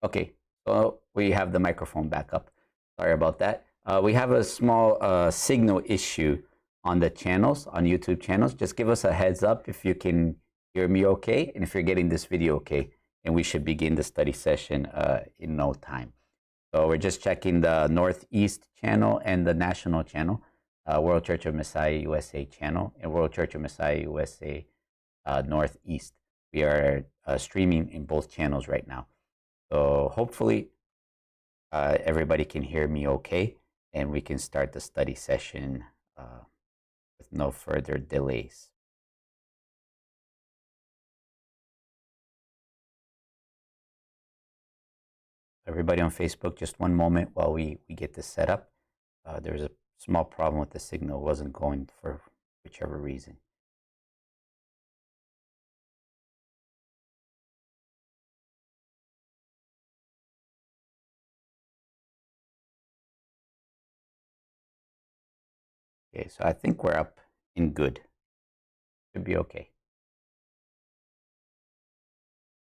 Okay, so we have the microphone back up. Sorry about that. We have a small signal issue on the channels, on YouTube channels. Just give us a heads up if you can hear me okay, and if you're getting this video okay, and we should begin the study session in no time. So we're just checking the Northeast channel and the national channel, World Church of Messiah USA channel, and World Church of Messiah USA Northeast. We are streaming in both channels right now. So hopefully everybody can hear me okay, and we can start the study session with no further delays. Everybody on Facebook, just one moment while we get this set up. There's a small problem with the signal. It wasn't going for whichever reason. Okay, so I think we're up in good. Should be okay.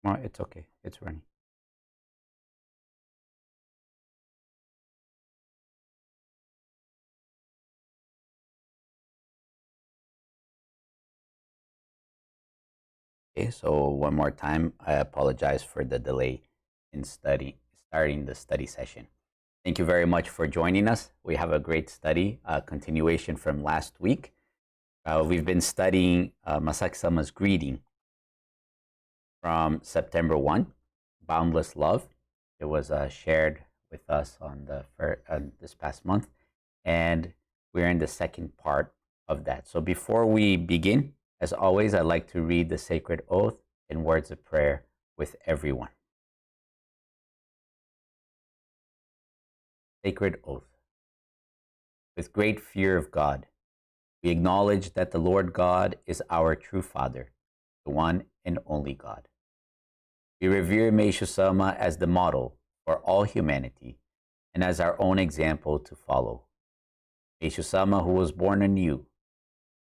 Well, it's okay. It's running. Okay, so one more time, I apologize for the delay in starting the study session. Thank you very much for joining us. We have a great study, continuation from last week. We've been studying Masaki Sama's greeting from September 1, Boundless Love. It was shared with us on this past month, and we're in the second part of that. So before we begin, as always, I'd like to read the sacred oath and words of prayer with everyone. Sacred oath. With great fear of God, we acknowledge that the Lord God is our true Father, the one and only God. We revere Meishu Sama as the model for all humanity and as our own example to follow. Meishu Sama, who was born anew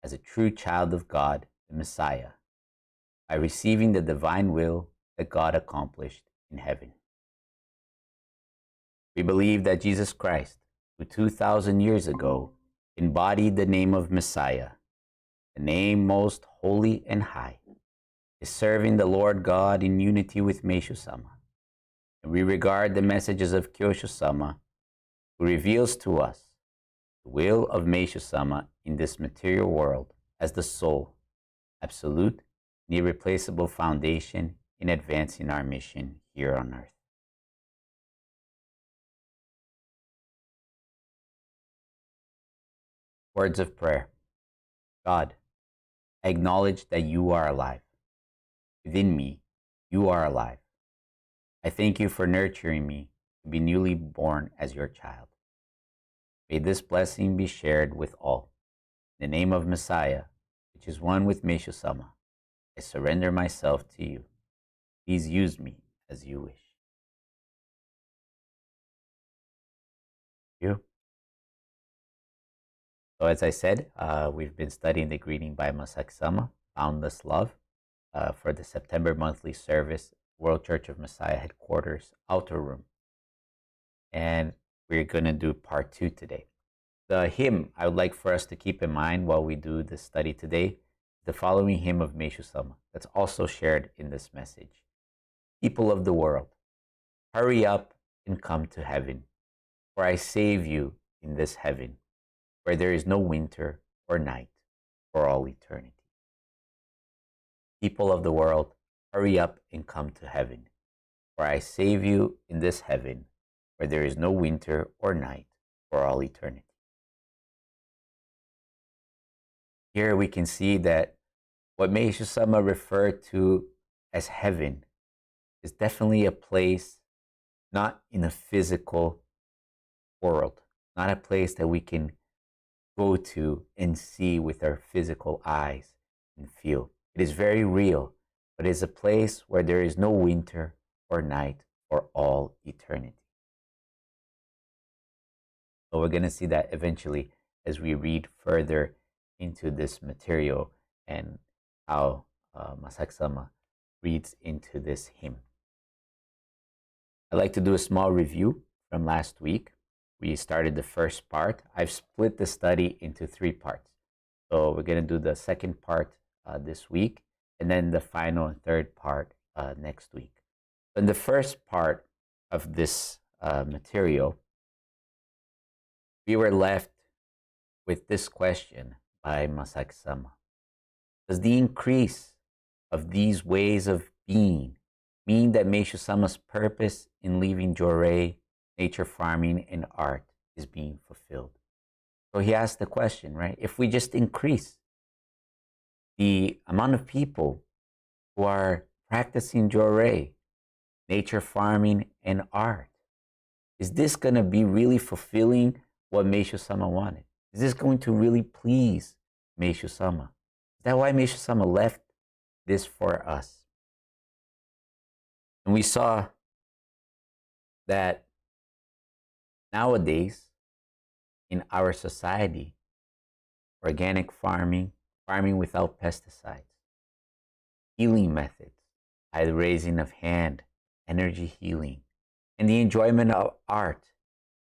as a true child of God, the Messiah, by receiving the divine will that God accomplished in heaven. We believe that Jesus Christ, who 2,000 years ago embodied the name of Messiah, the name most holy and high, is serving the Lord God in unity with Meishu Sama. And we regard the messages of Kyosho Sama, who reveals to us the will of Meishu Sama in this material world, as the sole, absolute, and irreplaceable foundation in advancing our mission here on earth. Words of prayer. God, I acknowledge that you are alive. Within me, you are alive. I thank you for nurturing me to be newly born as your child. May this blessing be shared with all. In the name of Messiah, which is one with Meishu Sama, I surrender myself to you. Please use me as you wish. You. So as I said, we've been studying the greeting by Masaki Sama, Boundless Love, for the September monthly service, World Church of Messiah headquarters, outer room. And we're going to do part 2 today. The hymn I would like for us to keep in mind while we do this study today, the following hymn of Meishu Sama that's also shared in this message. People of the world, hurry up and come to heaven, for I save you in this heaven, where there is no winter or night for all eternity. People of the world, hurry up and come to heaven, for I save you in this heaven, where there is no winter or night for all eternity. Here we can see that what Meishu Sama referred to as heaven is definitely a place not in a physical world, not a place that we can go to and see with our physical eyes and feel. It is very real, but it is a place where there is no winter or night for all eternity. So we're going to see that eventually as we read further into this material and how Masaki Sama reads into this hymn. I'd like to do a small review from last week. We started the first part. I've split the study into 3 parts. So we're going to do the second part this week, and then the final and third part next week. In the first part of this material, we were left with this question by Masaki Sama. Does the increase of these ways of being mean that Meishu Sama's purpose in leaving Jorei, nature farming, and art is being fulfilled? So he asked the question, right? If we just increase the amount of people who are practicing Jorei, nature farming, and art, is this going to be really fulfilling what Meishu Sama wanted? Is this going to really please Meishu Sama? Is that why Meishu Sama left this for us? And we saw that nowadays in our society, organic farming, farming without pesticides, healing methods, either raising of hand, energy healing, and the enjoyment of art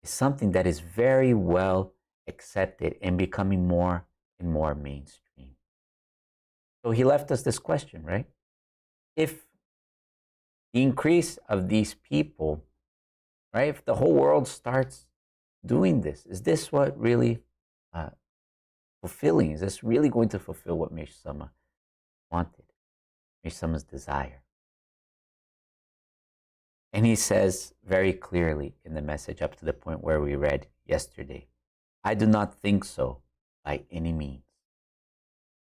is something that is very well accepted and becoming more and more mainstream. So he left us this question, right? If the increase of these people, right, if the whole world starts doing this, is this what really fulfilling? Is this really going to fulfill what Meishu Sama wanted, Meishu Sama's desire? And he says very clearly in the message up to the point where we read yesterday, I do not think so by any means.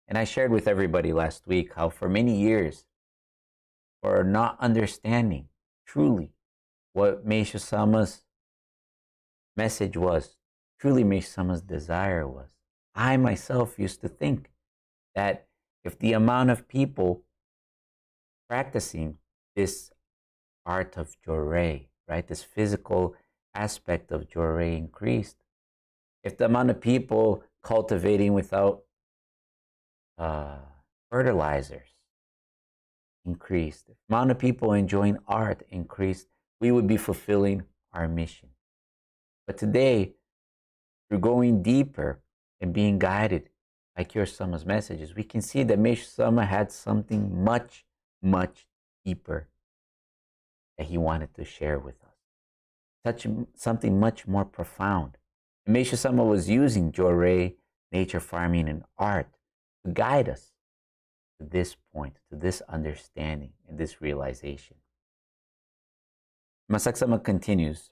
And I shared with everybody last week how for many years, for not understanding truly what Meishu Sama's message was, truly Meishu Sama's desire was, I myself used to think that if the amount of people practicing this art of Jorei, right, this physical aspect of Jorei increased, if the amount of people cultivating without fertilizers increased, if the amount of people enjoying art increased, we would be fulfilling our mission. But today, through going deeper and being guided by Kyo Sama's messages, we can see that Meishu Sama had something much, much deeper that he wanted to share with us. Something much more profound. And Meishu Sama was using Jorei, nature farming, and art to guide us to this point, to this understanding and this realization. Masaki Sama continues,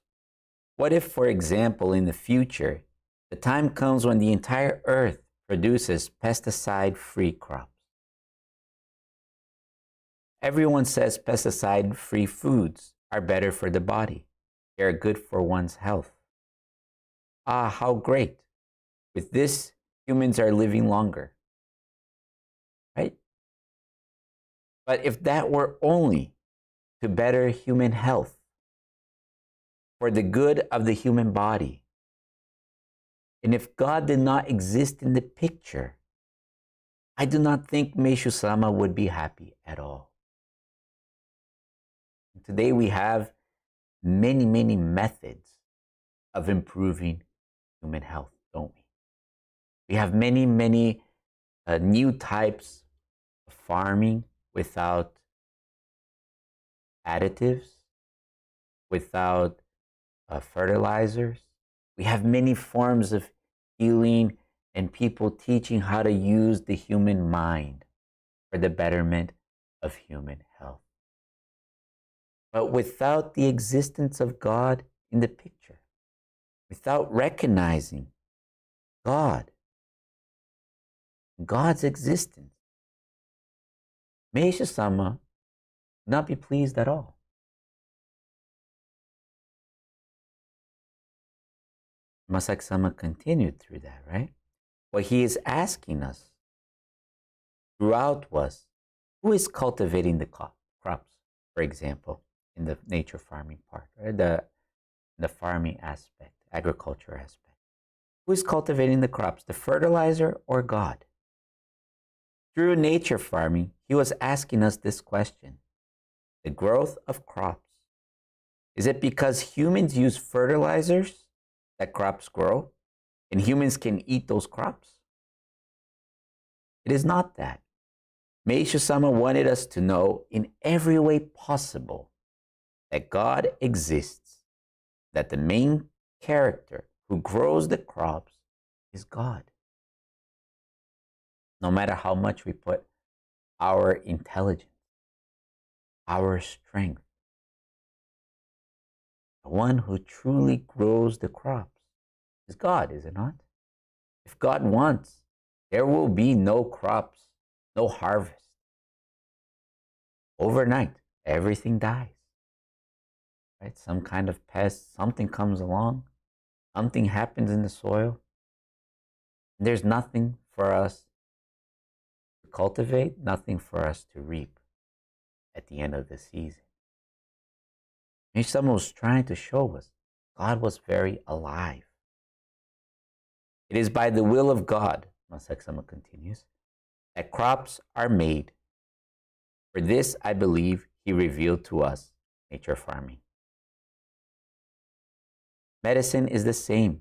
what if, for example, in the future, the time comes when the entire earth produces pesticide-free crops? Everyone says pesticide-free foods are better for the body. They are good for one's health. Ah, how great. With this, humans are living longer. Right? But if that were only to better human health, for the good of the human body, and if God did not exist in the picture, I do not think Meishu Sama would be happy at all. Today we have many, many methods of improving human health, don't we? We have many, many new types of farming without additives, without fertilizers. We have many forms of healing and people teaching how to use the human mind for the betterment of human health. But without the existence of God in the picture, without recognizing God, God's existence, Meishu Sama would not be pleased at all. Masaki Sama continued through that, right? What he is asking us throughout was, who is cultivating the crops, for example, in the nature farming part, or the farming aspect, agriculture aspect? Who is cultivating the crops, the fertilizer or God? Through nature farming, he was asking us this question. The growth of crops Is it because humans use fertilizers that crops grow and humans can eat those crops? It is not that. Meishu-sama wanted us to know in every way possible that God exists, that the main character who grows the crops is God. No matter how much we put our intelligence, our strength, the one who truly grows the crops is God, is it not? If God wants, there will be no crops, no harvest. Overnight, everything dies. Right? Some kind of pest, something comes along, something happens in the soil. There's nothing for us to cultivate, nothing for us to reap at the end of the season. And someone was trying to show us God was very alive. It is by the will of God, Masaik-sama continues, that crops are made. For this, I believe, he revealed to us nature farming. Medicine is the same.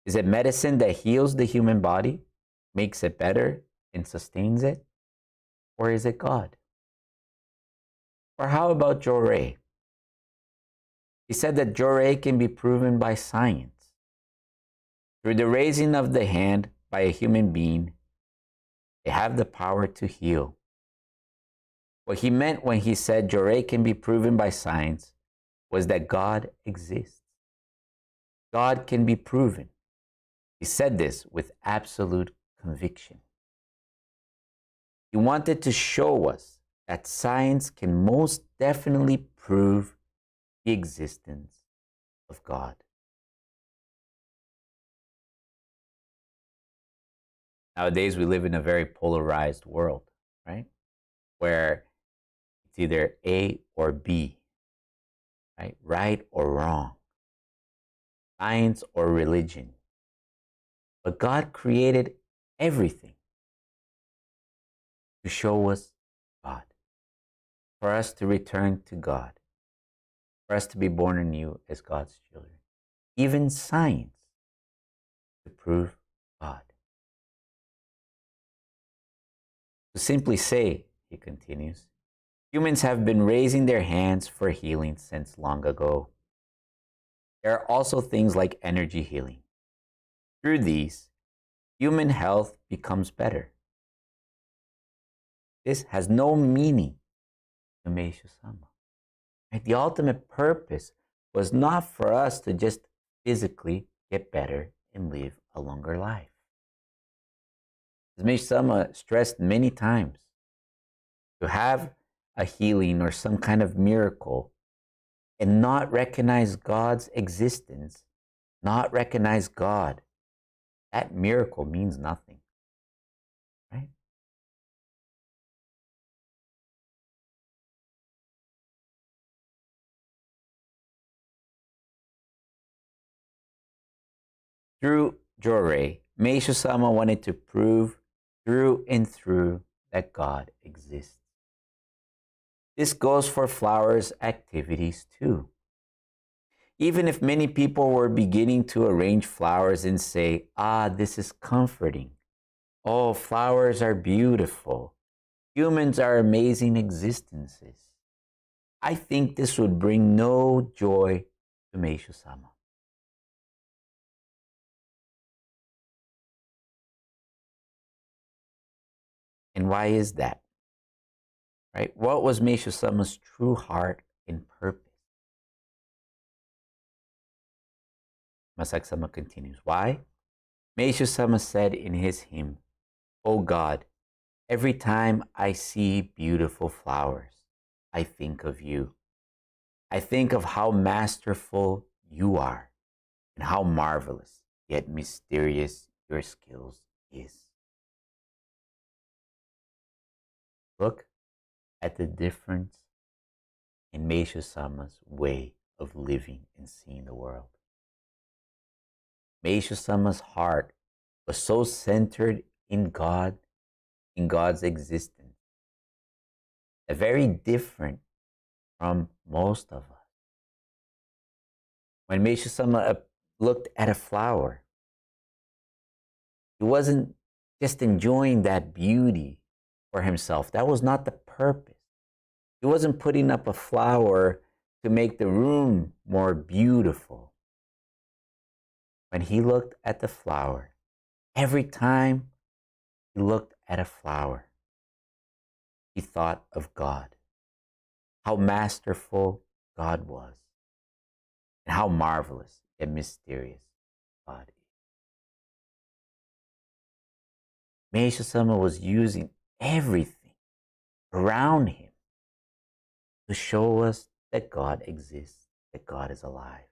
Is it medicine that heals the human body, makes it better, and sustains it? Or is it God? Or how about Jorei? He said that Jorei can be proven by science. Through the raising of the hand by a human being, they have the power to heal. What he meant when he said Jorei can be proven by science was that God exists. God can be proven. He said this with absolute conviction. He wanted to show us that science can most definitely prove the existence of God. Nowadays, we live in a very polarized world, right? Where it's either A or B, right or wrong, science or religion. But God created everything to show us God, for us to return to God, for us to be born anew as God's children. Even science to prove God. To simply say, he continues, humans have been raising their hands for healing since long ago. There are also things like energy healing. Through these, human health becomes better. This has no meaning to Meishu-sama. The ultimate purpose was not for us to just physically get better and live a longer life. As Meishu-sama stressed many times, to have a healing or some kind of miracle and not recognize God's existence, not recognize God, that miracle means nothing, right? Through Jorei, Meishu-sama wanted to prove through and through that God exists. This goes for flowers' activities too. Even if many people were beginning to arrange flowers and say, this is comforting. Oh, flowers are beautiful. Humans are amazing existences. I think this would bring no joy to Meishu-sama. And why is that? Right? What was Meishu-sama's true heart and purpose? Masaik-sama continues. Why? Meishu-sama said in his hymn, "O God, every time I see beautiful flowers, I think of you. I think of how masterful you are and how marvelous yet mysterious your skills is." Look at the difference in Meishu-sama's way of living and seeing the world. Meishu-sama's heart was so centered in God, in God's existence, very different from most of us. When Meishu-sama looked at a flower, he wasn't just enjoying that beauty for himself. That was not the purpose. He wasn't putting up a flower to make the room more beautiful. When he looked at the flower, every time he looked at a flower, he thought of God, how masterful God was, and how marvelous and mysterious God is. Meishu-sama was using everything around him to show us that God exists, that God is alive.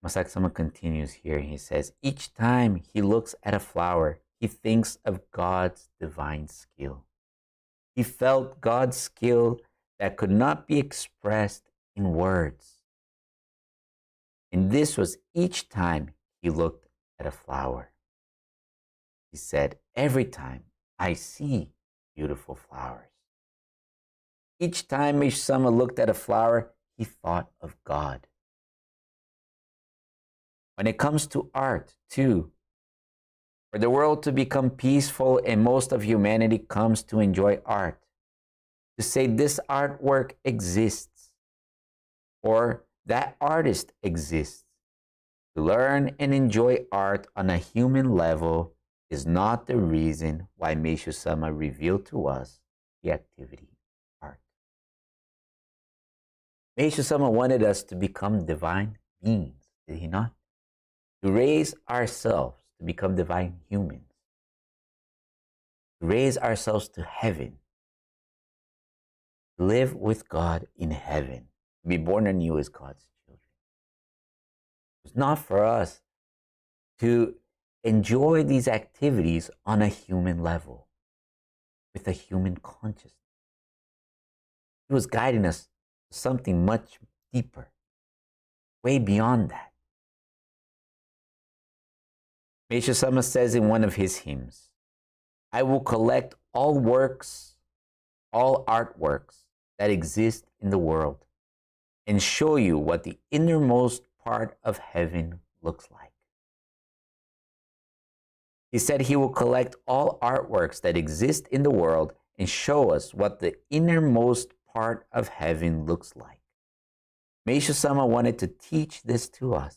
Masaaki-sama continues here. He says, each time he looks at a flower, he thinks of God's divine skill. He felt God's skill that could not be expressed in words. And this was each time he looked at a flower. He said, every time I see beautiful flowers. Each time Meishu-sama looked at a flower, he thought of God. When it comes to art, too, for the world to become peaceful and most of humanity comes to enjoy art, to say this artwork exists or that artist exists, to learn and enjoy art on a human level is not the reason why Meishu-sama revealed to us the activity art. Meishu-sama wanted us to become divine beings, did he not? To raise ourselves to become divine humans, to raise ourselves to heaven, to live with God in heaven, to be born anew as God's children. It's not for us to enjoy these activities on a human level, with a human consciousness. He was guiding us to something much deeper, way beyond that. Meishu-sama says in one of his hymns, I will collect all works, all artworks that exist in the world and show you what the innermost part of heaven looks like. He said he will collect all artworks that exist in the world and show us what the innermost part of heaven looks like. Meishu-sama wanted to teach this to us.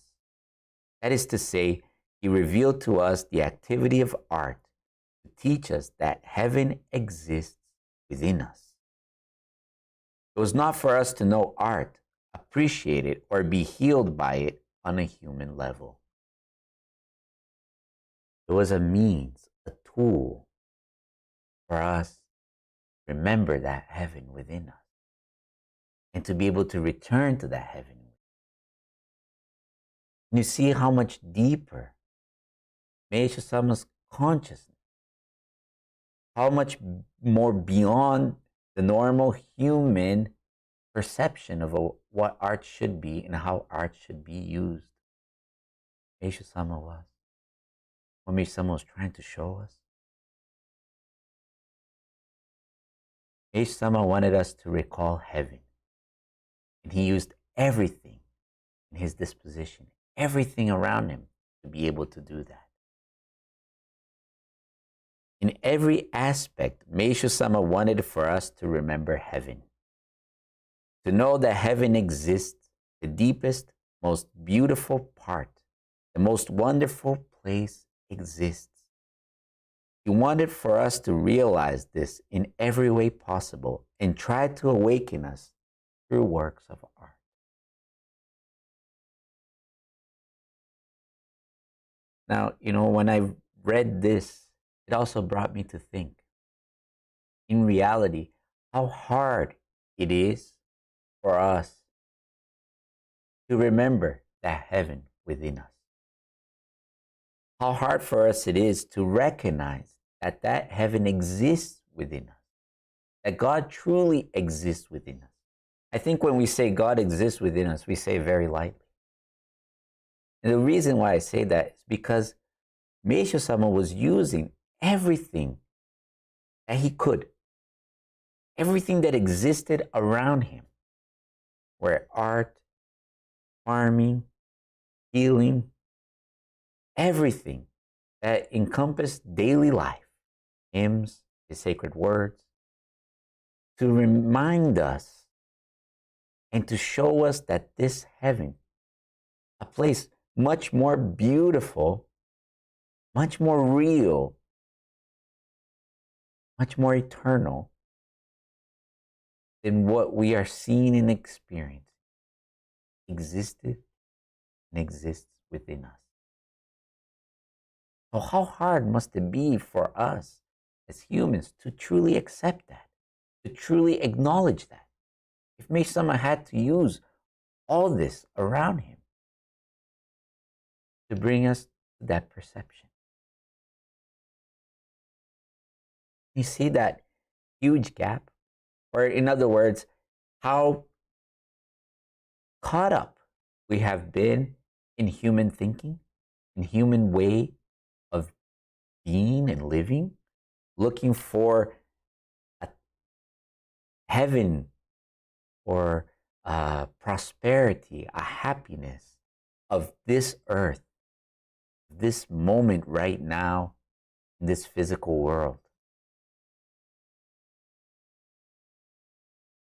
That is to say, he revealed to us the activity of art to teach us that heaven exists within us. It was not for us to know art, appreciate it, or be healed by it on a human level. It was a means, a tool for us to remember that heaven within us and to be able to return to that heaven. And you see how much deeper Meishu-sama's consciousness, how much more beyond the normal human perception of what art should be and how art should be used Meishu-sama was. What Meishu-sama was trying to show us. Meishu-sama wanted us to recall heaven. And he used everything in his disposition, everything around him to be able to do that. In every aspect, Meishu-sama wanted for us to remember heaven. To know that heaven exists, the deepest, most beautiful part, the most wonderful place exists. He wanted for us to realize this in every way possible and try to awaken us through works of art. Now, when I read this, it also brought me to think, in reality, how hard it is for us to remember that heaven within us. How hard for us it is to recognize that that heaven exists within us, that God truly exists within us. I think when we say God exists within us, we say it very lightly. And the reason why I say that is because Meishu-sama was using everything that he could, everything that existed around him, where art, farming, healing, everything that encompassed daily life, hymns, his sacred words, to remind us and to show us that this heaven, a place much more beautiful, much more real, much more eternal than what we are seeing and experiencing, existed and exists within us. So how hard must it be for us as humans to truly accept that, to truly acknowledge that? If Meishu Sama had to use all this around him to bring us to that perception. You see that huge gap? Or in other words, how caught up we have been in human thinking, in human way of being and living, looking for a heaven or prosperity, a happiness of this earth, this moment right now in this physical world.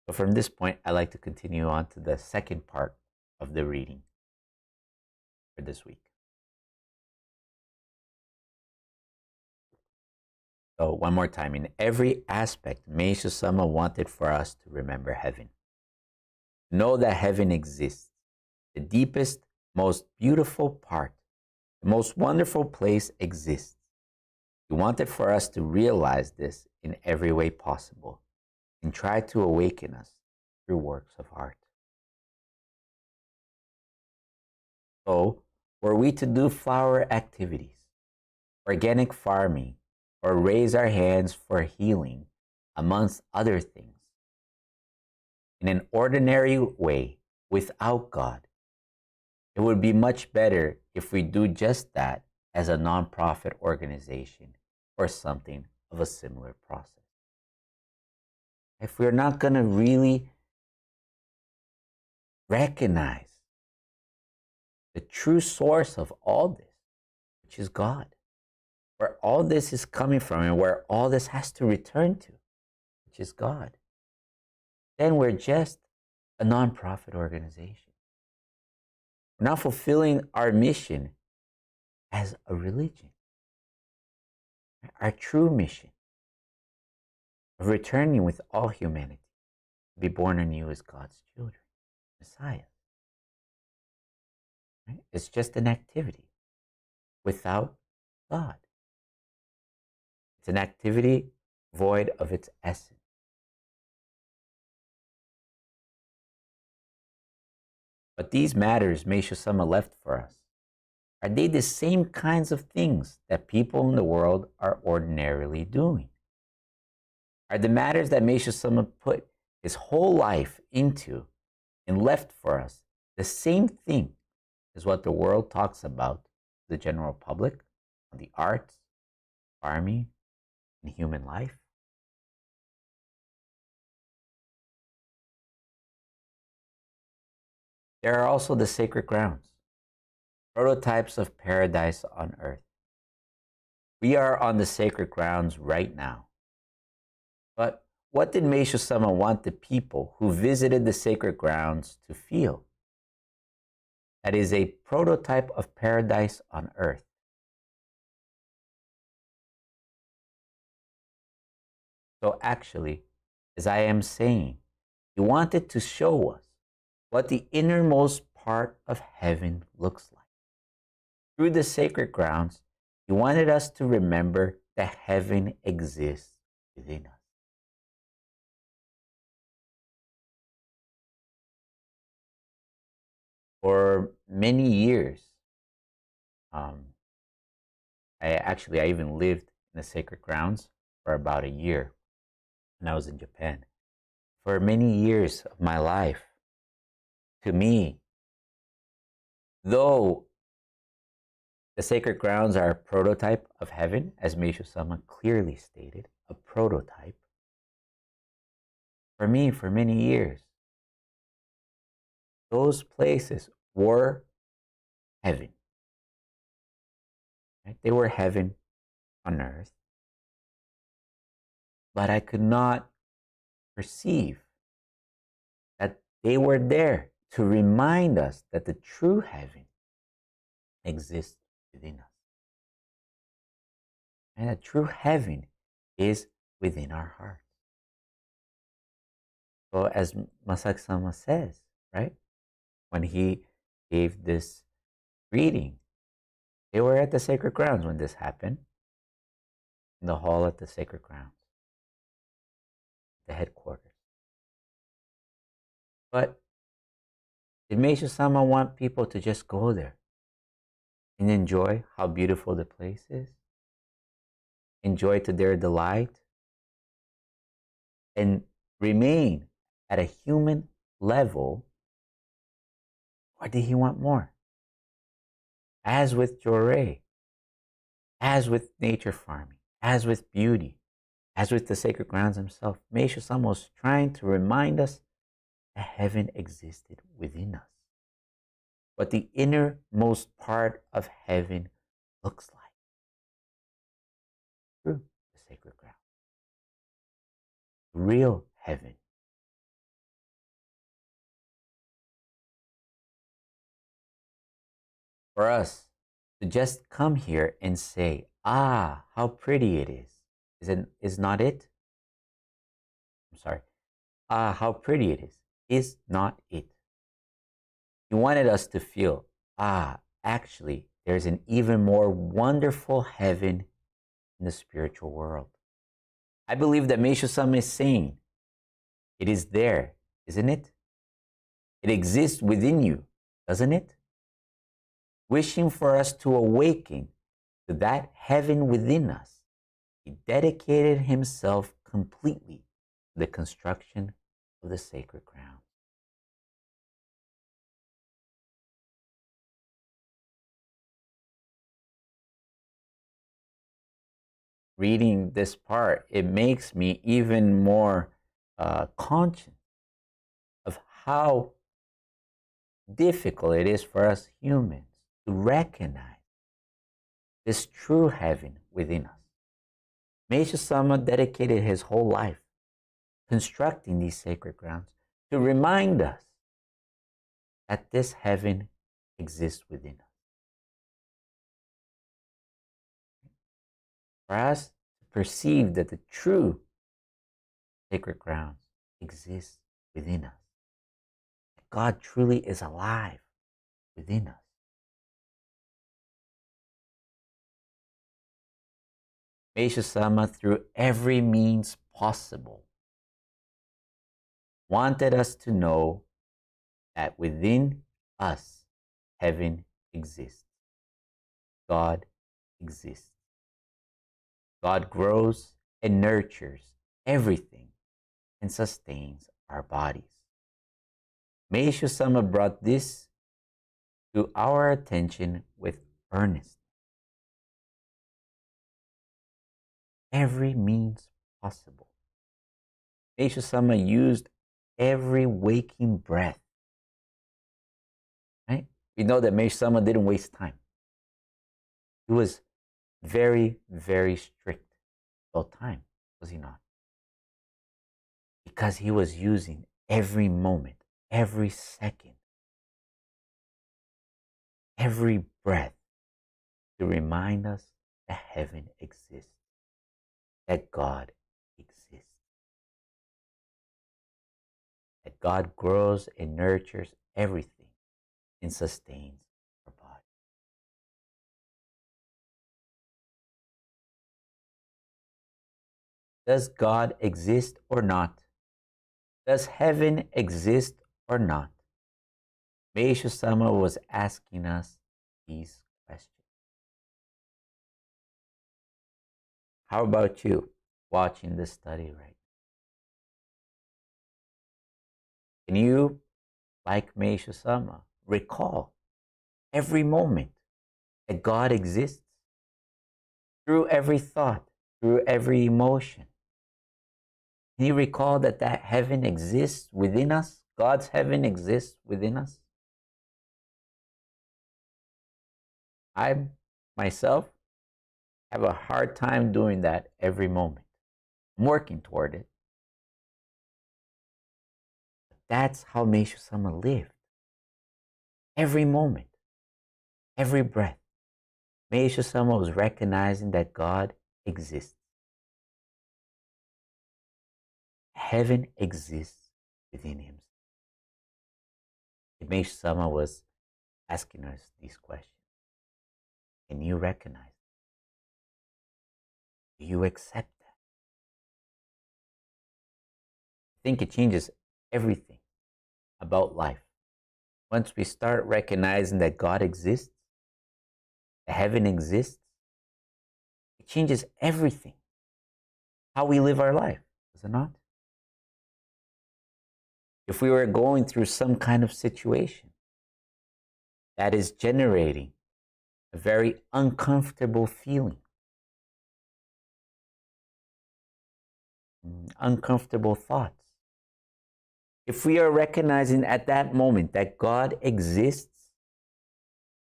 So from this point, I like to continue on to the second part of the reading for this week. So one more time, in every aspect, Meishu Sama wanted for us to remember heaven. Know that heaven exists, the deepest, most beautiful part, the most wonderful place exists. He wanted for us to realize this in every way possible and try to awaken us through works of art. So, were we to do flower activities, organic farming, or raise our hands for healing, amongst other things, in an ordinary way, without God, it would be much better if we do just that as a nonprofit organization or something of a similar process. If we're not going to really recognize the true source of all this, which is God, where all this is coming from and where all this has to return to, which is God, then we're just a nonprofit organization. We're not fulfilling our mission as a religion. Our true mission of returning with all humanity to be born anew as God's children, Messiah. Right? It's just an activity without God. It's an activity void of its essence. But these matters Meishu Sama left for us, are they the same kinds of things that people in the world are ordinarily doing? Are the matters that Meishu Sama put his whole life into and left for us the same thing as what the world talks about to the general public on the arts, farming, and human life? There are also the sacred grounds, prototypes of paradise on earth. We are on the sacred grounds right now. But what did Meishu Sama want the people who visited the sacred grounds to feel? That is a prototype of paradise on earth. So actually, as I am saying, he wanted to show us what the innermost part of heaven looks like. Through the sacred grounds, he wanted us to remember that heaven exists within us. For many years, I even lived in the sacred grounds for about a year when I was in Japan. For many years of my life, to me, though the sacred grounds are a prototype of heaven, as Meishu Sama clearly stated, a prototype, for me, for many years, those places were heaven. Right? They were heaven on earth. But I could not perceive that they were there to remind us that the true heaven exists within us. And that true heaven is within our hearts. So as Masaaki-sama says, right, when he gave this reading, they were at the sacred grounds when this happened, in the hall at the sacred grounds, the headquarters. But did Meishu-sama want people to just go there and enjoy how beautiful the place is? Enjoy to their delight? And remain at a human level? Or did he want more? As with Jorei, as with nature farming, as with beauty, as with the sacred grounds himself, Meishu-sama was trying to remind us that heaven existed within us. What the innermost part of heaven looks like through the sacred ground. Real heaven. For us to just come here and say, ah, how pretty it is not it? I'm sorry. Ah, how pretty it is not it. He wanted us to feel, ah, actually, there's an even more wonderful heaven in the spiritual world. I believe that Meishu-sama is saying, it is there, isn't it? It exists within you, doesn't it? Wishing for us to awaken to that heaven within us, he dedicated himself completely to the construction of the sacred ground. Reading this part, it makes me even more conscious of how difficult it is for us humans to recognize this true heaven within us. Meishu-sama dedicated his whole life constructing these sacred grounds to remind us that this heaven exists within us. For us to perceive that the true sacred grounds exist within us. God truly is alive within us. Meishu-sama, through every means possible, wanted us to know that within us, heaven exists. God exists. God grows and nurtures everything and sustains our bodies. Meishu-sama brought this to our attention with earnestness. Every means possible. Meishu-sama used every waking breath. Right? We know that Meishu-sama didn't waste time. He was very, very strict about time, was he not? Because he was using every moment, every second, every breath to remind us that heaven exists, that God exists, that God grows and nurtures everything and sustains our body. Does God exist or not? Does heaven exist or not? Meishu-sama was asking us these questions. How about you watching this study right now? Can you, like Meishu-sama, recall every moment that God exists? Through every thought, through every emotion. Can you recall that heaven exists within us God's heaven exists within us? I myself have a hard time doing that every moment. I'm working toward it. That's how Meishu Sama lived. Every moment, every breath, Meishu Sama was recognizing that God exists. Heaven exists within him. Meishu Sama was asking us these questions. Can you recognize it? Do you accept that? I think it changes everything about life. Once we start recognizing that God exists, that heaven exists, it changes everything. How we live our life, does it not? If we were going through some kind of situation that is generating a very uncomfortable feeling, uncomfortable thoughts, if we are recognizing at that moment that God exists,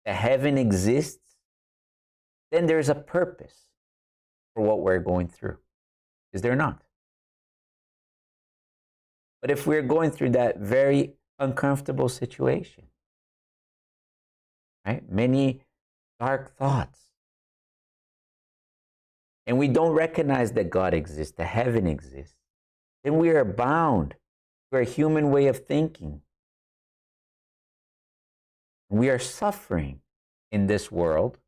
that heaven exists, then there's a purpose for what we're going through. Is there not? But if we're going through that very uncomfortable situation, right? Many dark thoughts, and we don't recognize that God exists, that heaven exists, then we are bound to our human way of thinking. We are suffering in this world,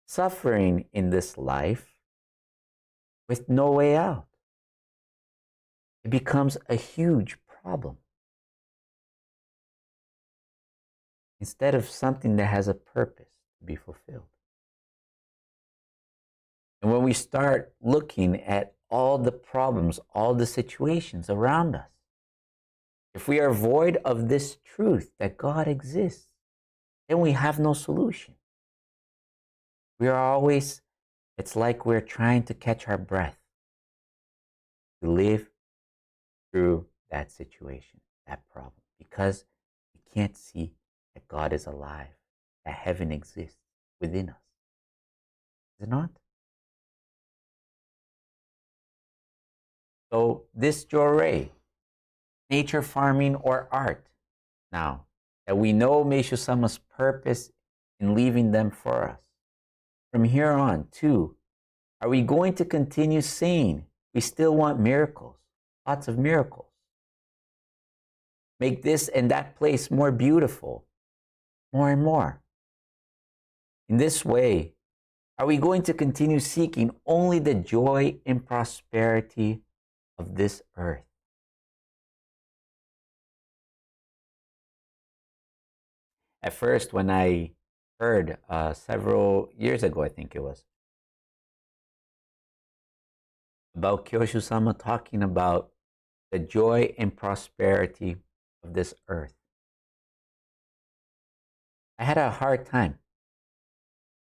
suffering in this life with no way out. It becomes a huge problem instead of something that has a purpose to be fulfilled. And when we start looking at all the problems, all the situations around us, if we are void of this truth that God exists, then we have no solution. We are always, it's like we're trying to catch our breath to live through that situation, that problem, because we can't see that God is alive, that heaven exists within us. Is it not? So this Jorei, nature farming or art, now that we know Meishu Sama's purpose in leaving them for us, from here on too, are we going to continue saying we still want miracles, lots of miracles? Make this and that place more beautiful, more and more. In this way, are we going to continue seeking only the joy and prosperity of this earth? At first, when I heard several years ago, I think it was, about Kyoshu Sama talking about the joy and prosperity of this earth, I had a hard time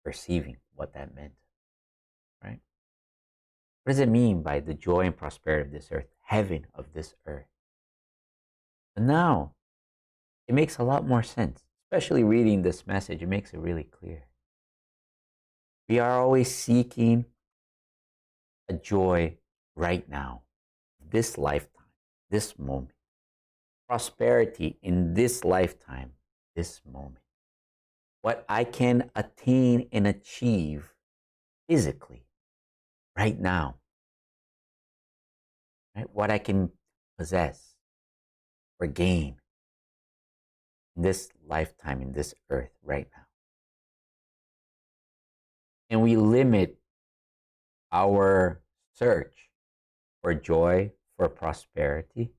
perceiving what that meant, right? What does it mean by the joy and prosperity of this earth, heaven of this earth? But now, it makes a lot more sense, especially reading this message. It makes it really clear. We are always seeking a joy right now, this lifetime, this moment. Prosperity in this lifetime, this moment. What I can attain and achieve physically right now. Right? What I can possess or gain in this lifetime, in this earth right now. And we limit our search for joy, for prosperity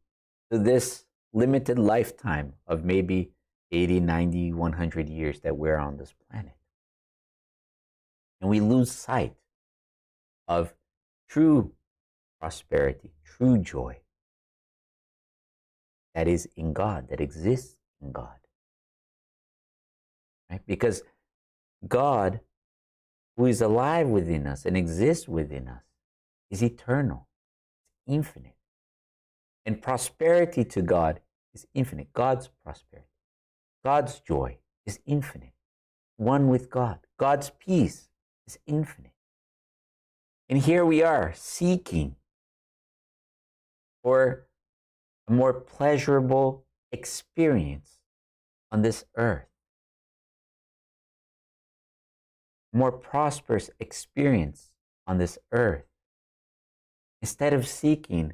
to this limited lifetime of maybe 80, 90, 100 years that we're on this planet. And we lose sight of true prosperity, true joy that is in God, that exists in God. Right? Because God, who is alive within us and exists within us, is eternal, infinite. And prosperity to God is infinite. God's prosperity, God's joy is infinite. One with God. God's peace is infinite. And here we are seeking for a more pleasurable experience on this earth, a more prosperous experience on this earth, instead of seeking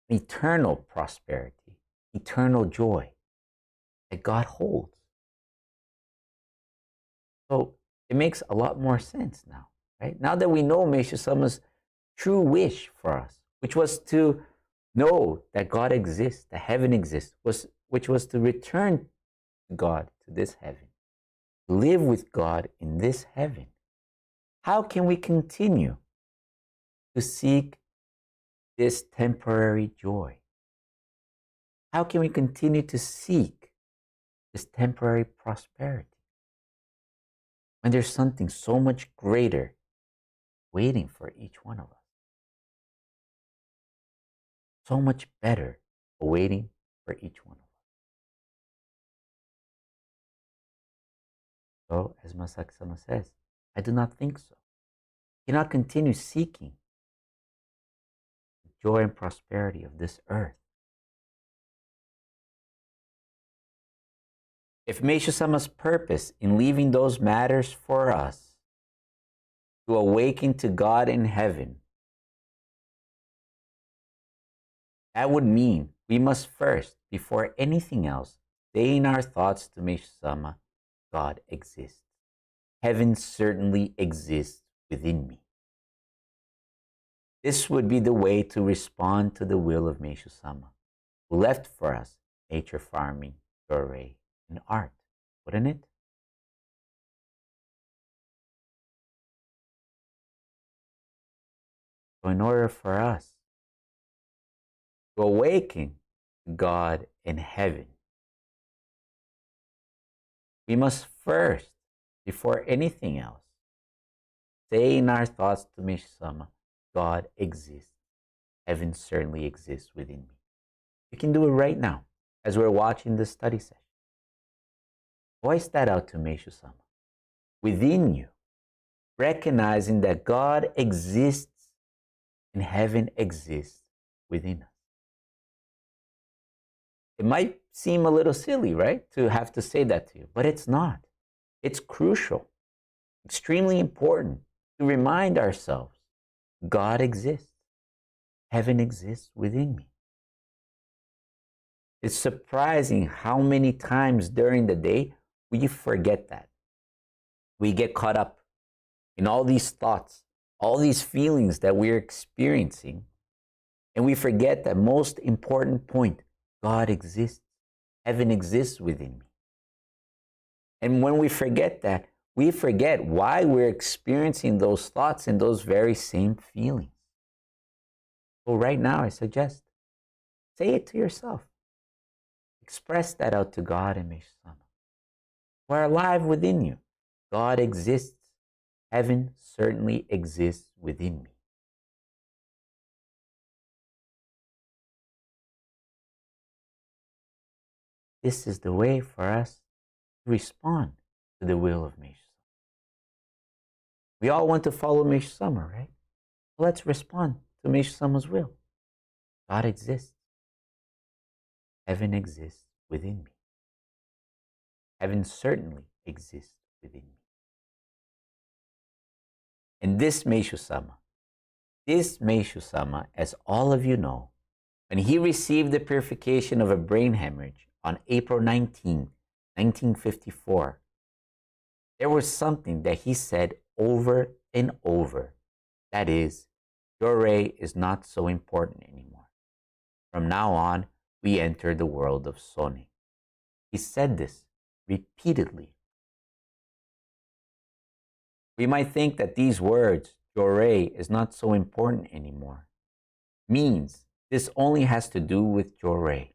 eternal prosperity, eternal joy that God holds. So it makes a lot more sense now, right? Now that we know Meishu Sama's true wish for us, which was to know that God exists, that heaven exists, which was to return to God, to this heaven, live with God in this heaven. How can we continue to seek this temporary joy? How can we continue to seek this temporary prosperity when there's something so much greater waiting for each one of us? So much better awaiting for each one of us. So, as Masaki-sama says, I do not think so. You cannot continue seeking the joy and prosperity of this earth. If Meishu Sama's purpose in leaving those matters for us to awaken to God in heaven, that would mean we must first, before anything else, say in our thoughts to Meishu Sama, God exists. Heaven certainly exists within me. This would be the way to respond to the will of Meishu Sama, who left for us nature farming, Yorei, and art, wouldn't it? So in order for us to awaken to God in heaven, we must first, before anything else, say in our thoughts to Meishu Sama, God exists. Heaven certainly exists within me. You can do it right now as we're watching this study session. Voice that out to Meishu Sama. Within you, recognizing that God exists and heaven exists within us. It might seem a little silly, right, to have to say that to you, but it's not. It's crucial, extremely important to remind ourselves God exists. Heaven exists within me. It's surprising how many times during the day we forget that. We get caught up in all these thoughts, all these feelings that we're experiencing, and we forget that most important point, God exists. Heaven exists within me. And when we forget that, we forget why we're experiencing those thoughts and those very same feelings. So right now, I suggest, say it to yourself. Express that out to God and Meishu Sama. We're alive within you. God exists. Heaven certainly exists within me. This is the way for us to respond to the will of Meishu Sama. We all want to follow Meishu Sama, right? So let's respond to Meishu Sama's will. God exists. Heaven exists within me. Heaven certainly exists within me. And this Meishu Sama, as all of you know, when he received the purification of a brain hemorrhage on April 19, 1954, there was something that he said over and over. That is, Yorei is not so important anymore. From now on, we enter the world of Sone. He said this repeatedly. We might think that these words, Yorei is not so important anymore, means this only has to do with Yorei.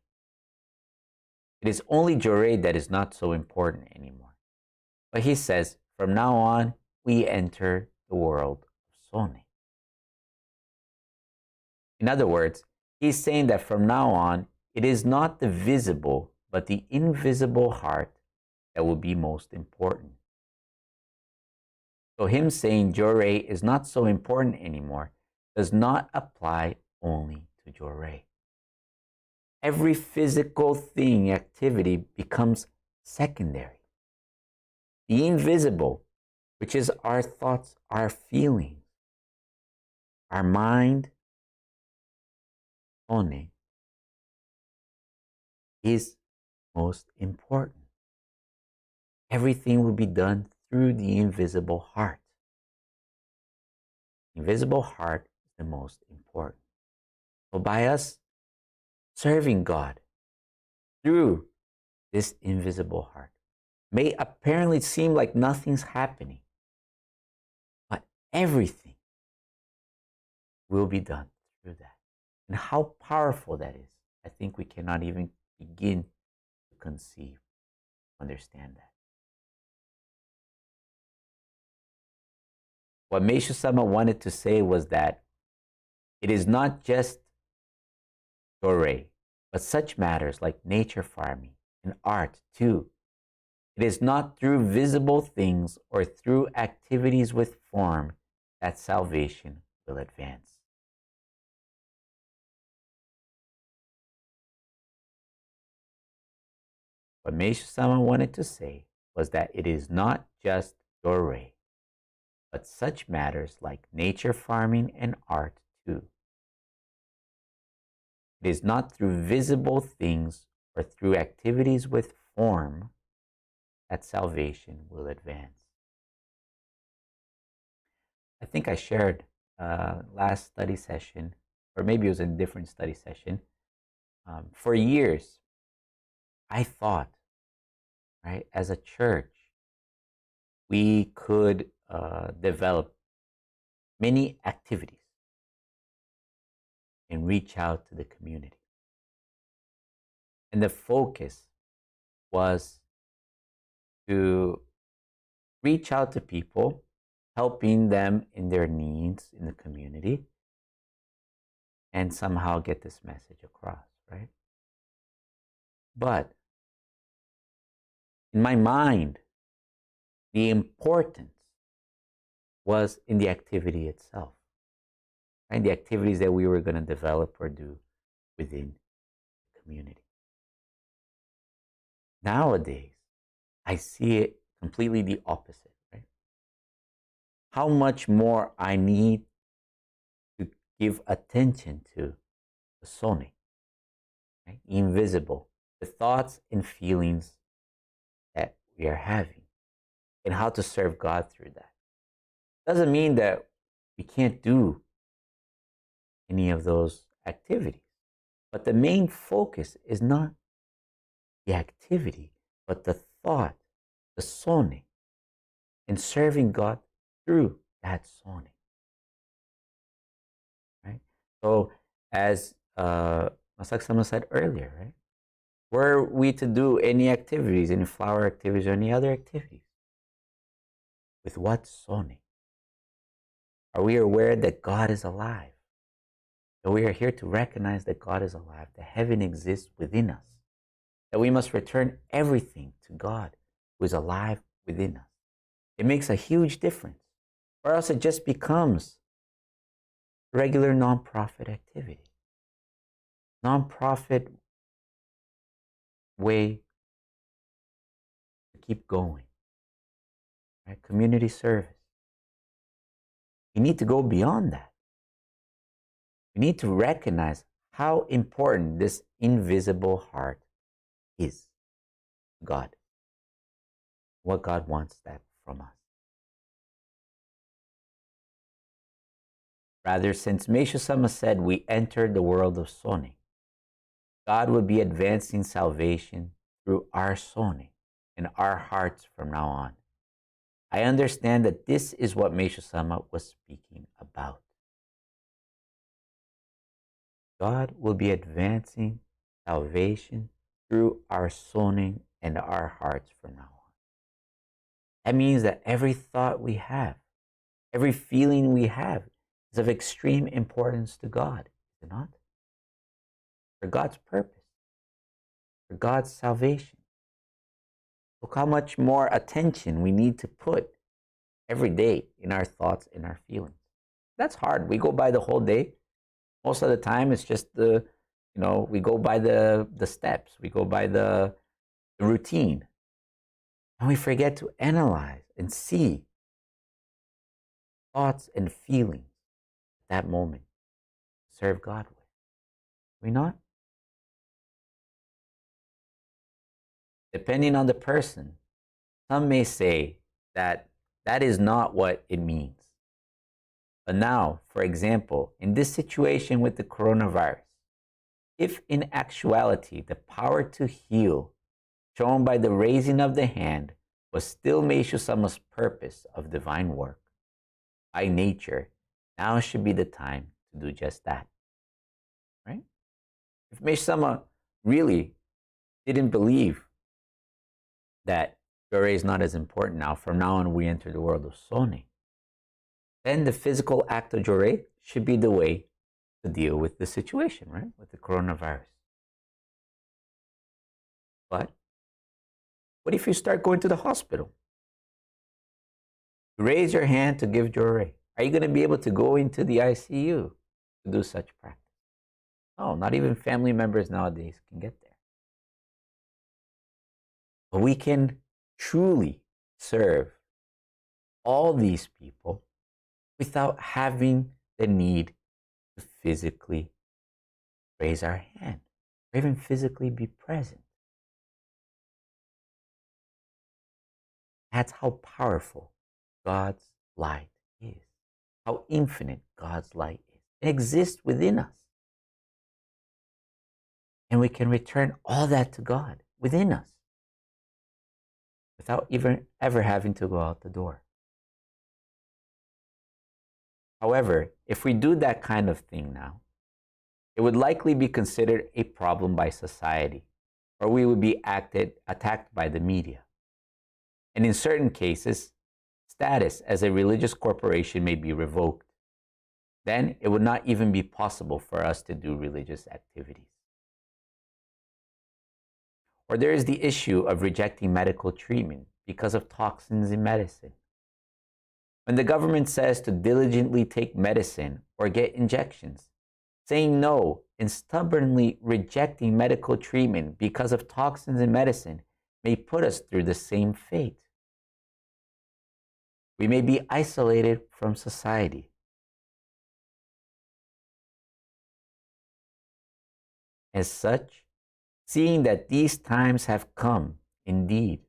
It is only Yorei that is not so important anymore. But he says, from now on, we enter the world of Sone. In other words, he's saying that from now on, it is not the visible, but the invisible heart that will be most important. So him saying Jorei is not so important anymore does not apply only to Jorei. Every physical thing, activity becomes secondary. The invisible, which is our thoughts, our feelings, our mind, One, is most important. Everything will be done through the invisible heart. The invisible heart is the most important. So by us serving God through this invisible heart, may apparently seem like nothing's happening, but everything will be done through that. And how powerful that is, I think we cannot even begin to conceive, understand that. What Meishu Sama wanted to say was that it is not just Jorei, but such matters like nature farming and art too. It is not through visible things or through activities with form that salvation will advance. What Meishu Sama wanted to say was that it is not just Jorei, but such matters like nature farming and art too. It is not through visible things or through activities with form that salvation will advance. I think I shared last study session, or maybe it was a different study session. For years, I thought, right, as a church, we could develop many activities and reach out to the community. And the focus was to reach out to people, helping them in their needs in the community, and somehow get this message across, right? But in my mind, the importance was in the activity itself, right? The activities that we were going to develop or do within the community. Nowadays, I see it completely the opposite, right? How much more I need to give attention to the Sone, right? Invisible, the thoughts and feelings that we are having, and how to serve God through that. Doesn't mean that we can't do any of those activities, but the main focus is not the activity, but the thought, the Sone, and serving God through that Sone. Right? So, as Masaksama said earlier, right? Were we to do any activities, any flower activities, or any other activities, with what Sone? Are we aware that God is alive? That we are here to recognize that God is alive, that heaven exists within us, that we must return everything to God who is alive within us. It makes a huge difference, or else it just becomes regular nonprofit activity. Nonprofit way to keep going, right? Community service. You need to go beyond that. We need to recognize how important this invisible heart is to God. What God wants that from us. Rather, since Meishu Sama said we entered the world of Sone, God would be advancing salvation through our Sone and our hearts from now on. I understand that this is what Meishu Sama was speaking about. God will be advancing salvation through our Sone and our hearts from now on. That means that every thought we have, every feeling we have is of extreme importance to God, is it not? For God's purpose. for God's salvation. Look how much more attention we need to put every day in our thoughts and our feelings. That's hard. We go by the whole day. Most of the time, it's just we go by the steps. We go by the routine. And we forget to analyze and see thoughts and feelings at that moment. Serve God with. We not? Depending on the person, some may say that that is not what it means. But now, for example, in this situation with the coronavirus, if in actuality the power to heal shown by the raising of the hand was still Meishu Sama's purpose of divine work, by nature, now should be the time to do just that. Right? If Meishu Sama really didn't believe that Jorei is not as important now, from now on we enter the world of Sone, then the physical act of Jorei should be the way to deal with the situation, right? With the coronavirus. But what if you start going to the hospital? Raise your hand to give Jorei. Are you going to be able to go into the ICU to do such practice? No, not even family members nowadays can get there. But we can truly serve all these people without having the need to physically raise our hand or even physically be present. That's how powerful God's light is, how infinite God's light is. It exists within us. And we can return all that to God within us without even ever having to go out the door. However, if we do that kind of thing now, it would likely be considered a problem by society, or we would be attacked by the media. And in certain cases, status as a religious corporation may be revoked. Then it would not even be possible for us to do religious activities. Or there is the issue of rejecting medical treatment because of toxins in medicine. When the government says to diligently take medicine or get injections, saying no and stubbornly rejecting medical treatment because of toxins in medicine may put us through the same fate. We may be isolated from society. As such, seeing that these times have come, indeed,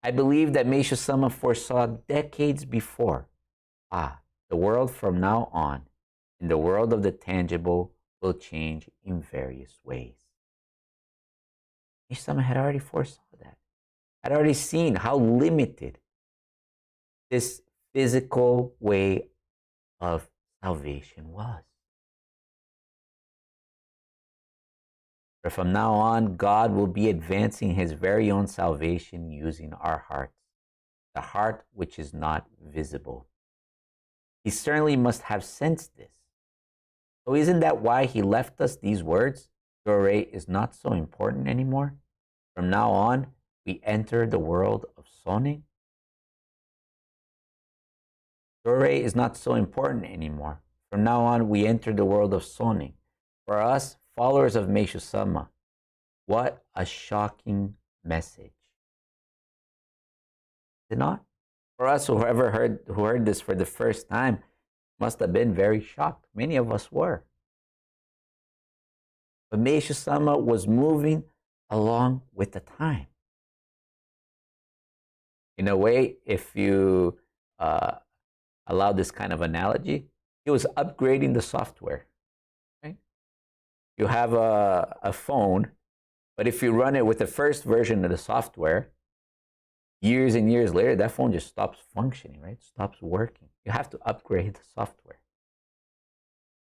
I believe that Meishu Sama foresaw decades before, the world from now on, in the world of the tangible, will change in various ways. Meishu Sama had already foresaw that, had already seen how limited this physical way of salvation was. For from now on, God will be advancing his very own salvation using our hearts, the heart which is not visible. He certainly must have sensed this. So isn't that why he left us these words? Jorei is not so important anymore. From now on, we enter the world of Sone. Jorei is not so important anymore. From now on, we enter the world of Sone. For us, followers of Meishu Sama, what a shocking message. Is it not? For us who heard this for the first time, must have been very shocked. Many of us were. But Meishu Sama was moving along with the time. In a way, if you allow this kind of analogy, he was upgrading the software. Right? You have a phone, but if you run it with the first version of the software, years and years later, that phone just stops functioning, right? Stops working. You have to upgrade the software.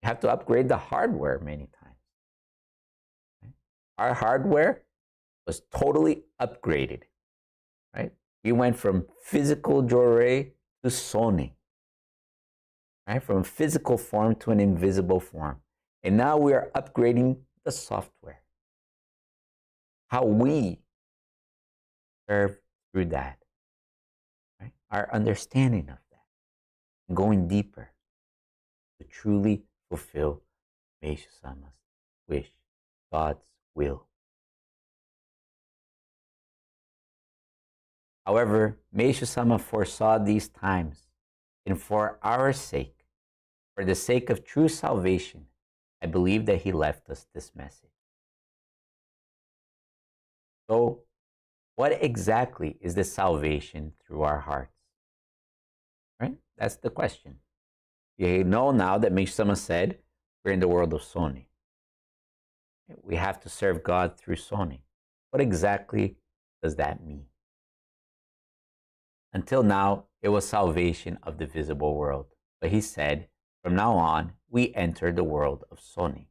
You have to upgrade the hardware many times. Right? Our hardware was totally upgraded, right? We went from physical Jorei to Sone, right? From physical form to an invisible form. And now we are upgrading the software. how we serve through that, right? Our understanding of that, and going deeper to truly fulfill Meishu-sama's wish, God's will. However, Meishu-sama foresaw these times, and for our sake, for the sake of true salvation, I believe that he left us this message. So, what exactly is the salvation through our hearts? Right? That's the question. You know now that Meishu-sama said we're in the world of Soni. We have to serve God through Soni. What exactly does that mean? Until now, it was salvation of the visible world. But he said, from now on, we enter the world of Soni.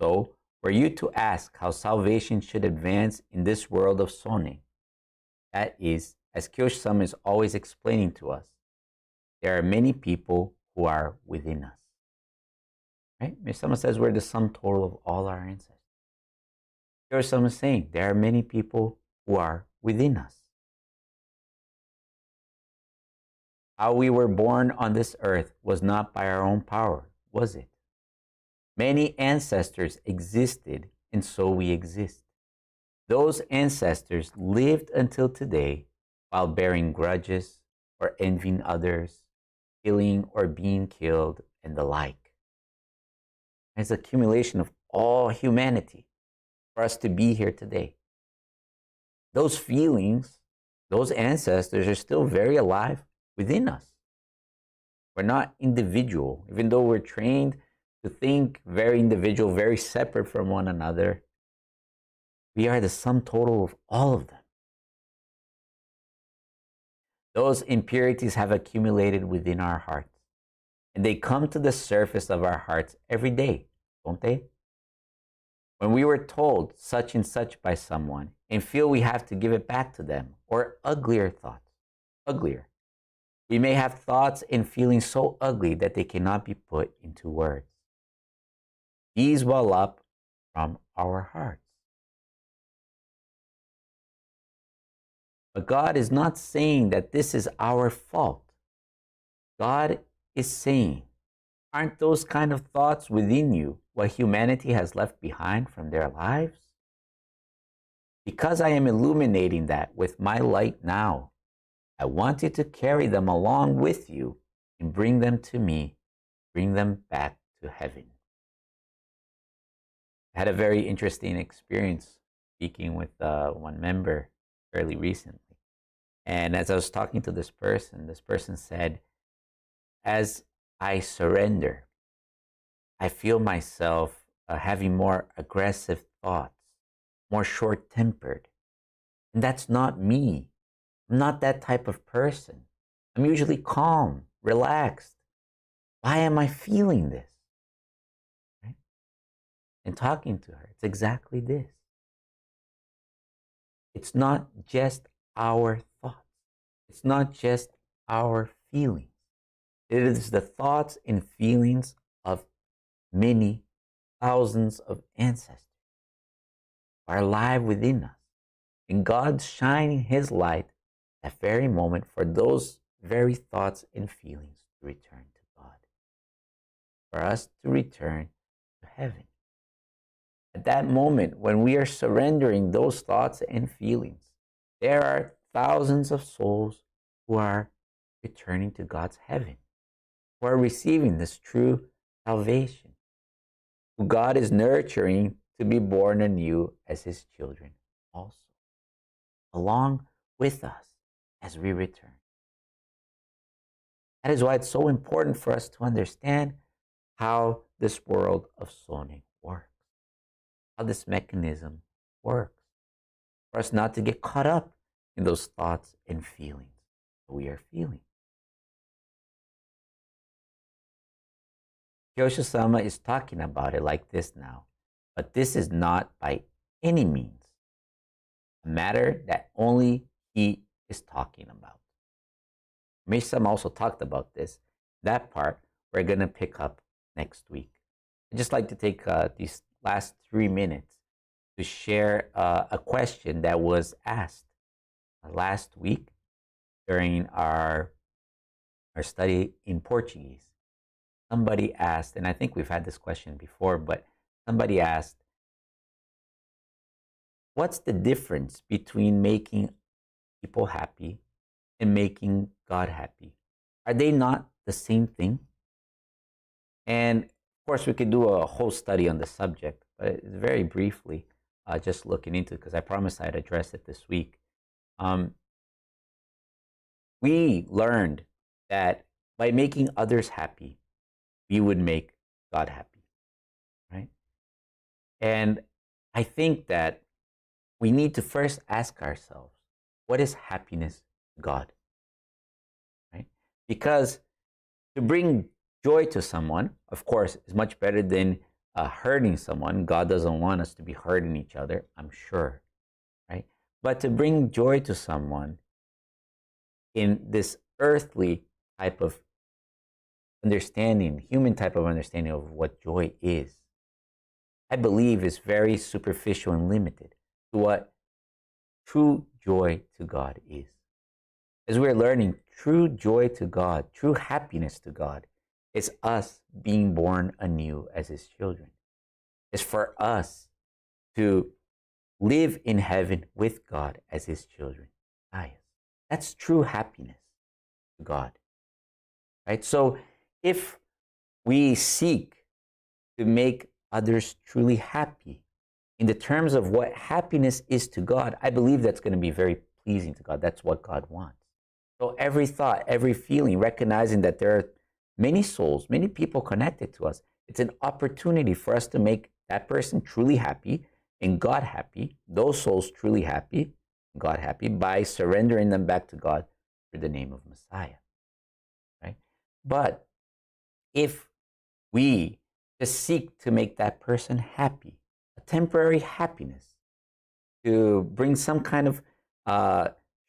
So, were you to ask how salvation should advance in this world of Soni, that is, as Kyoshi-sama is always explaining to us, there are many people who are within us. Right? Meishu-sama says we're the sum total of all our ancestors. Kyoshi-sama is saying there are many people who are within us. How we were born on this earth was not by our own power, was it? Many ancestors existed, and so we exist. Those ancestors lived until today while bearing grudges or envying others, killing or being killed, and the like. It's an accumulation of all humanity for us to be here today. Those feelings, those ancestors are still very alive within us. We're not individual, even though we're trained to think very individual, very separate from one another. We are the sum total of all of them. Those impurities have accumulated within our hearts, and they come to the surface of our hearts every day, don't they? When we were told such and such by someone and feel we have to give it back to them, or uglier thoughts, uglier. We may have thoughts and feelings so ugly that they cannot be put into words. These well up from our hearts. But God is not saying that this is our fault. God is saying, aren't those kind of thoughts within you what humanity has left behind from their lives? Because I am illuminating that with my light now, I want you to carry them along with you and bring them to me, bring them back to heaven. I had a very interesting experience speaking with one member fairly recently. And as I was talking to this person said, as I surrender, I feel myself having more aggressive thoughts, more short-tempered. And that's not me. I'm not that type of person. I'm usually calm, relaxed. Why am I feeling this? Right? And talking to her, it's exactly this. It's not just our thoughts. It's not just our feelings. It is the thoughts and feelings of many thousands of ancestors are alive within us. And God's shining His light at that very moment for those very thoughts and feelings to return to God. For us to return to heaven. At that moment, when we are surrendering those thoughts and feelings, there are thousands of souls who are returning to God's heaven, who are receiving this true salvation, who God is nurturing to be born anew as His children also, along with us as we return. That is why it's so important for us to understand how this world of Soni works, how this mechanism works, for us not to get caught up in those thoughts and feelings that we are feeling. Kyoshi-sama is talking about it like this now, but this is not by any means a matter that only he is talking about. Meishu-sama also talked about this. That part we're going to pick up next week. I'd just like to take these last 3 minutes to share a question that was asked last week during our study in Portuguese. Somebody asked, and I think we've had this question before, but somebody asked, what's the difference between making people happy and making God happy? Are they not the same thing? And of course, we could do a whole study on the subject, but very briefly, just looking into it, because I promised I'd address it this week. We learned that by making others happy, we would make God happy, right? And I think that we need to first ask ourselves, what is happiness to God, right? Because to bring joy to someone, of course, is much better than hurting someone. God doesn't want us to be hurting each other, I'm sure, right? But to bring joy to someone in this earthly type of understanding, human type of understanding of what joy is, I believe is very superficial and limited to what true joy to God is. As we're learning, true joy to God, true happiness to God, is us being born anew as His children. It's for us to live in heaven with God as His children. That's true happiness to God, right? So if we seek to make others truly happy in the terms of what happiness is to God, I believe that's going to be very pleasing to God. That's what God wants. So every thought, every feeling, recognizing that there are many souls, many people connected to us, it's an opportunity for us to make that person truly happy and God happy, those souls truly happy, God happy, by surrendering them back to God through the name of Messiah, right? But if we just seek to make that person happy, a temporary happiness, to bring some kind of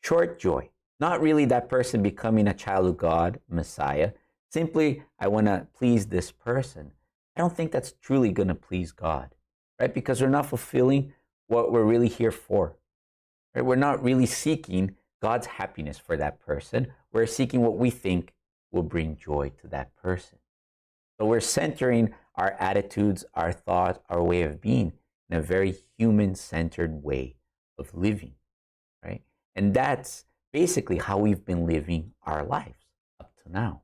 short joy, not really that person becoming a child of God, Messiah, simply, I want to please this person, I don't think that's truly going to please God, right? Because we're not fulfilling what we're really here for, right? We're not really seeking God's happiness for that person. We're seeking what we think will bring joy to that person. So we're centering our attitudes, our thoughts, our way of being in a very human-centered way of living, right? And that's basically how we've been living our lives up to now,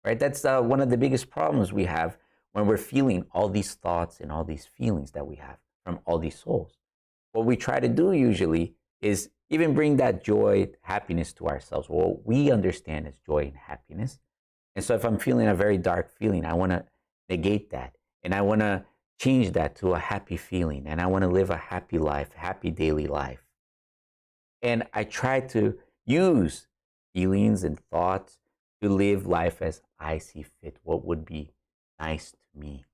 right? That's one of the biggest problems we have when we're feeling all these thoughts and all these feelings that we have from all these souls. What we try to do usually is even bring that joy, happiness to ourselves, what we understand as joy and happiness. And so if I'm feeling a very dark feeling, I want to negate that. And I want to change that to a happy feeling. And I want to live a happy life, happy daily life. And I try to use feelings and thoughts to live life as I see fit, what would be nice to me.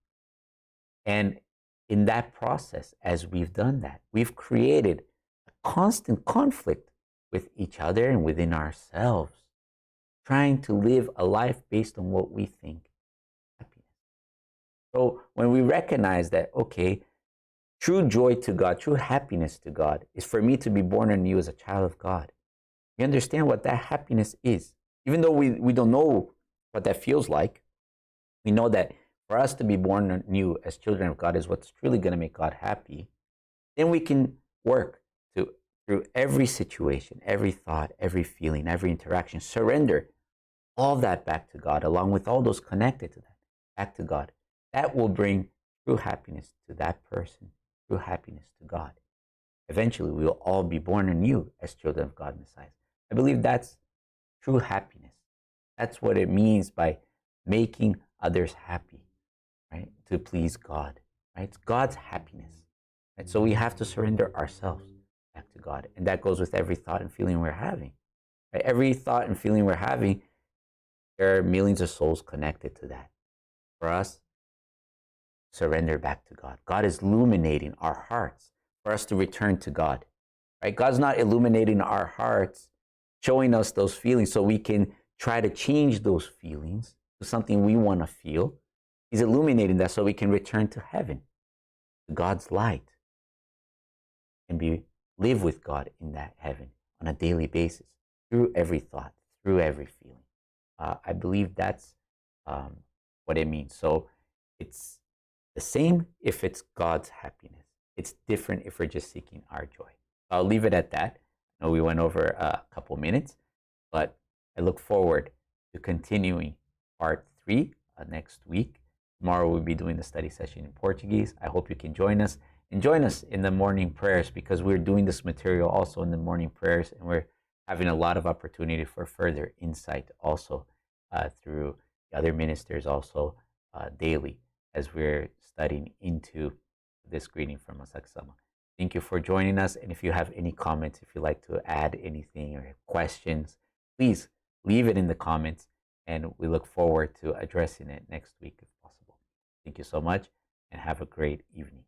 And in that process, as we've done that, we've created a constant conflict with each other and within ourselves, trying to live a life based on what we think happiness. So when we recognize that, okay, true joy to God, true happiness to God is for me to be born anew as a child of God. You understand what that happiness is. Even though we don't know what that feels like, we know that for us to be born anew as children of God is what's truly going to make God happy. Then we can work through every situation, every thought, every feeling, every interaction, surrender all that back to God, along with all those connected to that, back to God. That will bring true happiness to that person, true happiness to God. Eventually, we will all be born anew as children of God, Messiah. I believe that's true happiness. That's what it means by making others happy, right? To please God, right? It's God's happiness, right? So we have to surrender ourselves back to God. And that goes with every thought and feeling we're having, right? Every thought and feeling we're having, there are millions of souls connected to that. For us, surrender back to God. God is illuminating our hearts for us to return to God, right? God's not illuminating our hearts, showing us those feelings so we can try to change those feelings to something we want to feel. He's illuminating that so we can return to heaven, to God's light. can be live with God in that heaven on a daily basis through every thought, through every feeling. I believe that's what it means. So it's the same if it's God's happiness. It's different if we're just seeking our joy. I'll leave it at that. I know we went over a couple minutes, but I look forward to continuing part 3 next week. Tomorrow we'll be doing the study session in Portuguese. I hope you can join us and join us in the morning prayers, because we're doing this material also in the morning prayers, and we're having a lot of opportunity for further insight also through the other ministers also daily as we're studying into this greeting from Masaksama. Thank you for joining us. And if you have any comments, if you'd like to add anything or questions, please leave it in the comments, and we look forward to addressing it next week if possible. Thank you so much, and have a great evening.